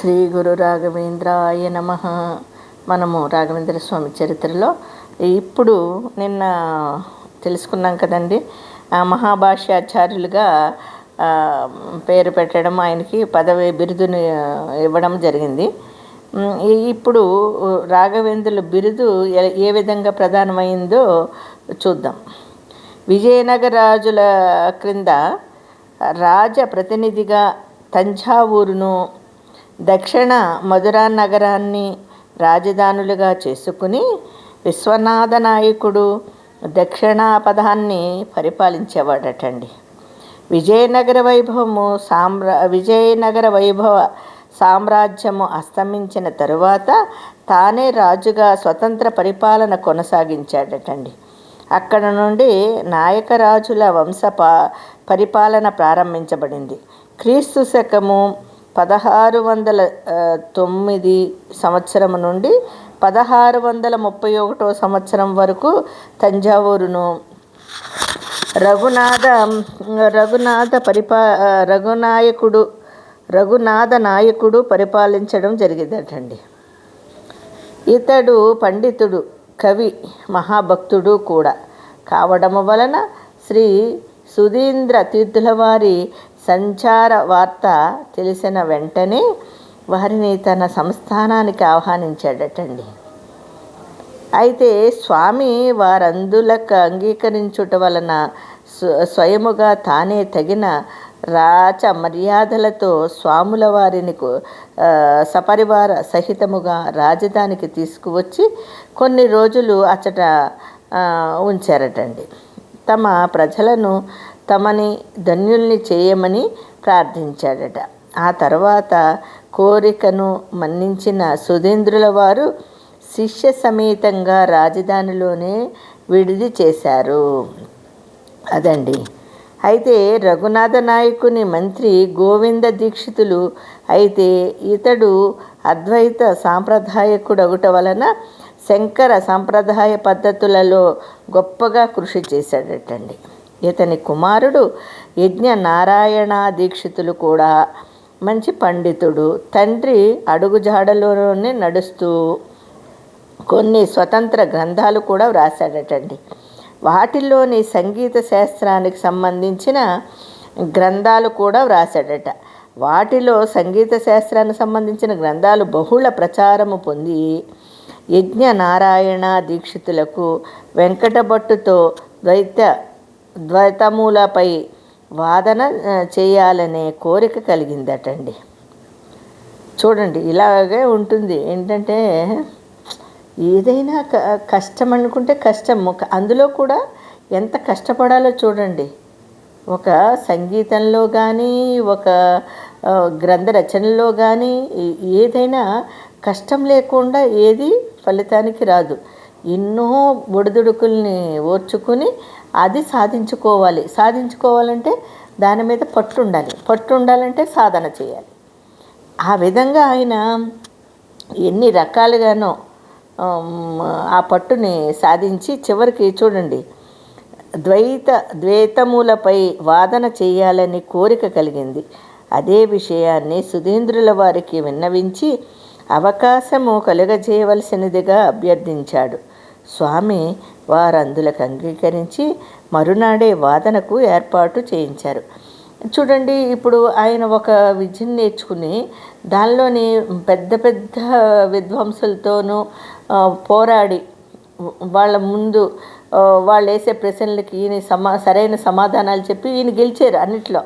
శ్రీ గురు రాఘవేంద్రాయ నమ. మనము రాఘవేంద్ర స్వామి చరిత్రలో ఇప్పుడు నిన్న తెలుసుకున్నాం కదండి. మహాభాష్యాచార్యులుగా పేరు పెట్టడం, ఆయనకి పదవి బిరుదుని ఇవ్వడం జరిగింది. ఇప్పుడు రాఘవేంద్రుల బిరుదు ఏ విధంగా ప్రధానమైందో చూద్దాం. విజయనగర రాజుల క్రింద రాజ ప్రతినిధిగా తంజావూరును, దక్షిణ మధురా నగరాన్ని రాజధానులుగా చేసుకుని విశ్వనాథ నాయకుడు దక్షిణాపథాన్ని పరిపాలించేవాడటండి. విజయనగర వైభవ సామ్రాజ్యము అస్తమించిన తరువాత తానే రాజుగా స్వతంత్ర పరిపాలన కొనసాగించాడటండి. అక్కడ నుండి నాయకరాజుల వంశ పరిపాలన ప్రారంభించబడింది. క్రీస్తు శకము 1609 సంవత్సరం నుండి 1631 సంవత్సరం వరకు తంజావూరును రఘునాథ నాయకుడు పరిపాలించడం జరిగిందటండి. ఇతడు పండితుడు, కవి, మహాభక్తుడు కూడా కావడం వలన శ్రీ సుధీంద్ర తీర్థుల వారి సంచార వార్త తెలిసిన వెంటనే వారిని తన సంస్థానానికి ఆహ్వానించాడటండి. అయితే స్వామి వారందులకు అంగీకరించుట వలన స్వయముగా తానే తగిన రాచ మర్యాదలతో స్వాముల వారిని సపరివార సహితముగా రాజధానికి తీసుకువచ్చి కొన్ని రోజులు అచ్చట ఉంచారటండి. తమ ప్రజలను తమని ధన్యుల్ని చేయమని ప్రార్థించాడట. ఆ తర్వాత కోరికను మన్నించిన సుధీంద్రుల వారు శిష్య సమేతంగా రాజధానిలోనే విడిది చేశారు. అదండి. అయితే రఘునాథ నాయకుని మంత్రి గోవింద దీక్షితులు అయితే ఇతడు అద్వైత సాంప్రదాయకుడగుట వలన శంకర సాంప్రదాయ పద్ధతులలో గొప్పగా కృషి చేశాడటండి. ఇతని కుమారుడు యజ్ఞ నారాయణ దీక్షితులు కూడా మంచి పండితుడు. తండ్రి అడుగుజాడలోనే నడుస్తూ కొన్ని స్వతంత్ర గ్రంథాలు కూడా వ్రాసాడటండి. వాటిల్లోని సంగీత శాస్త్రానికి సంబంధించిన గ్రంథాలు కూడా వ్రాసాడట. వాటిలో సంగీత శాస్త్రానికి సంబంధించిన గ్రంథాలు బహుళ ప్రచారము పొంది యజ్ఞ నారాయణ దీక్షితులకు వెంకటభట్టుతో ద్వైతములపై వాదన చేయాలనే కోరిక కలిగిందటండి. చూడండి, ఇలాగే ఉంటుంది. ఏంటంటే ఏదైనా కష్టం అనుకుంటే కష్టము, అందులో కూడా ఎంత కష్టపడాలో చూడండి. ఒక సంగీతంలో కానీ, ఒక గ్రంథ రచనలో కానీ ఏదైనా కష్టం లేకుండా ఏది ఫలితానికి రాదు. ఎన్నో ఒడిదుడుకుల్ని ఓర్చుకుని అది సాధించుకోవాలంటే దాని మీద పట్టు ఉండాలంటే సాధన చేయాలి. ఆ విధంగా ఆయన ఎన్ని రకాలుగానో ఆ పట్టుని సాధించి చివరికి చూడండి, ద్వైతములపై వాదన చేయాలని కోరిక కలిగింది. అదే విషయాన్ని సుధీంద్రుల వారికి విన్నవించి అవకాశము కలుగజేయవలసినదిగా అభ్యర్థించాడు. స్వామి వారందులకు అంగీకరించి మరునాడే వాదనకు ఏర్పాటు చేయించారు. చూడండి, ఇప్పుడు ఆయన ఒక విద్యను నేర్చుకుని దానిలోని పెద్ద పెద్ద విద్వాంసులతోనూ పోరాడి వాళ్ళ ముందు వాళ్ళు వేసే ప్రశ్నలకి ఈయన సరైన సమాధానాలు చెప్పి ఈయన గెలిచారు అన్నిట్లో.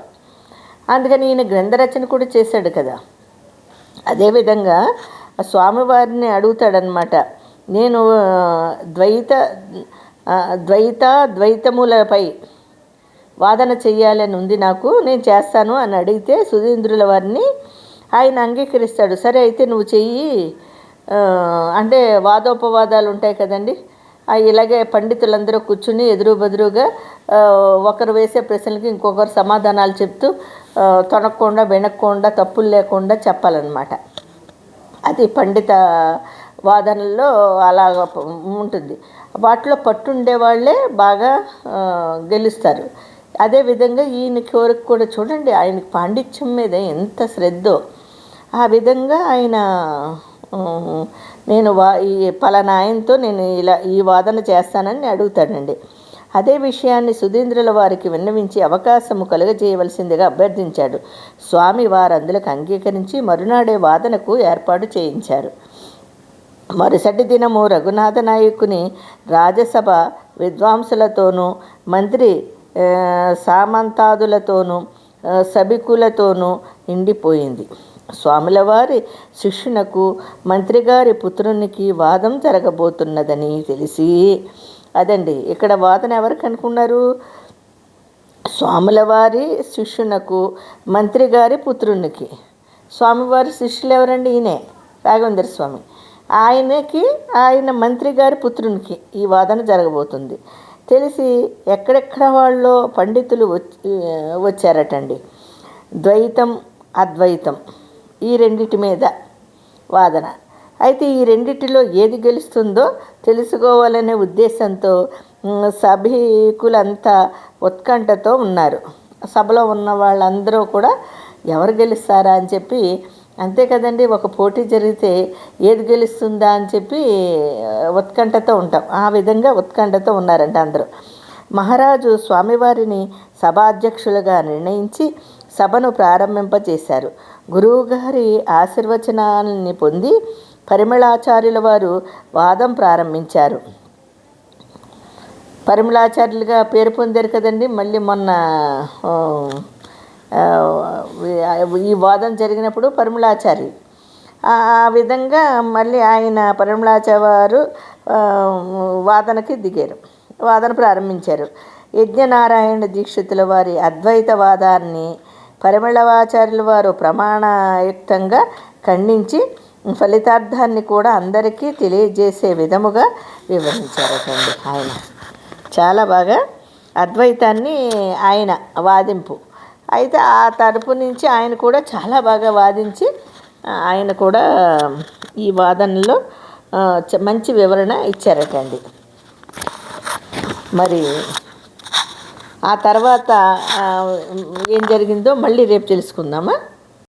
అందుకని ఈయన గ్రంథరచన కూడా చేశాడు కదా. అదేవిధంగా స్వామివారిని అడుగుతాడనమాట, నేను ద్వైతములపై వాదన చెయ్యాలని ఉంది, నేను చేస్తాను అని అడిగితే సుధీంద్రుల వారిని ఆయన అంగీకరిస్తాడు. సరే అయితే నువ్వు చెయ్యి అంటే వాదోపవాదాలు ఉంటాయి కదండి. ఇలాగే పండితులందరూ కూర్చుని ఎదురుబెదురుగా ఒకరు వేసే ప్రశ్నలకి ఇంకొకరు సమాధానాలు చెప్తూ తొనక్కుండా వెనక్కుండా తప్పులు లేకుండా చెప్పాలన్నమాట. అది పండిత వాదనల్లో అలాగ ఉంటుంది. వాటిలో పట్టుండే వాళ్ళే బాగా గెలుస్తారు. అదేవిధంగా ఈయన కోరిక కూడా చూడండి, ఆయనకి పాండిత్యం మీద ఎంత శ్రద్ధో. ఆ విధంగా ఆయన నేను ఈ పలానా ఆయనతో నేను ఇలా ఈ వాదన చేస్తానని అడుగుతాడండి. అదే విషయాన్ని సుధీంద్రుల వారికి విన్నవించి అవకాశము కలుగజేయవలసిందిగా అభ్యర్థించాడు. స్వామి వారు అందులకు అంగీకరించి మరునాడే వాదనకు ఏర్పాటు చేయించారు. మరుసటి దినము రఘునాథ నాయకుని రాజసభ విద్వాంసులతోనూ మంత్రి సామంతాదులతోనూ సభికులతోనూ నిండిపోయింది. స్వాముల వారి శిష్యునకు మంత్రిగారి పుత్రునికి వాదం జరగబోతున్నదని తెలిసి, అదండి ఇక్కడ వాదన ఎవరికి అనుకున్నారు? స్వాముల వారి శిష్యునకు మంత్రిగారి పుత్రునికి. స్వామివారి శిష్యులు ఎవరండి? ఈయనే రాఘవేంద్ర స్వామి. ఆయన మంత్రి గారి పుత్రునికి ఈ వాదన జరగబోతుంది తెలిసి ఎక్కడెక్కడ వాళ్ళు పండితులు వచ్చారటండి. ద్వైతం అద్వైతం ఈ రెండిటి మీద వాదన. అయితే ఈ రెండిటిలో ఏది గెలుస్తుందో తెలుసుకోవాలనే ఉద్దేశంతో సభికులంతా ఉత్కంఠతో ఉన్నారు. సభలో ఉన్న వాళ్ళందరూ కూడా ఎవరు గెలుస్తారా అని చెప్పి, అంతే కదండి, ఒక పోటీ జరిగితే ఏది గెలుస్తుందా అని చెప్పి ఉత్కంఠతో ఉంటాం. ఆ విధంగా ఉత్కంఠతో ఉన్నారంట అందరూ. మహారాజు స్వామివారిని సభాధ్యక్షులుగా నిర్ణయించి సభను ప్రారంభింపచేశారు. గురువుగారి ఆశీర్వచనాన్ని పొంది పరిమళాచార్యుల వారు వాదం ప్రారంభించారు. పరిమళాచార్యులుగా పేరు పొందారు కదండి. మళ్ళీ మొన్న ఈ వాదన జరిగినప్పుడు పరిమళాచార్యులు ఆ విధంగా మళ్ళీ ఆయన పరిమళాచార్య వారు వాదనకి దిగారు, వాదన ప్రారంభించారు. యజ్ఞనారాయణ దీక్షితుల వారి అద్వైతవాదాన్ని పరిమళాచార్యుల వారు ప్రమాణయుక్తంగా ఖండించి ఫలితార్థాన్ని కూడా అందరికీ తెలియజేసే విధముగా వివరించారటండి. ఆయన చాలా బాగా అద్వైతాన్ని ఆయన వాదింపు. అయితే ఆ తరపు నుంచి ఆయన కూడా చాలా బాగా వాదించి ఆయన కూడా ఈ వాదనలో మంచి వివరణ ఇచ్చారటండి. మరి ఆ తర్వాత ఏం జరిగిందో మళ్ళీ రేపు తెలుసుకుందామా.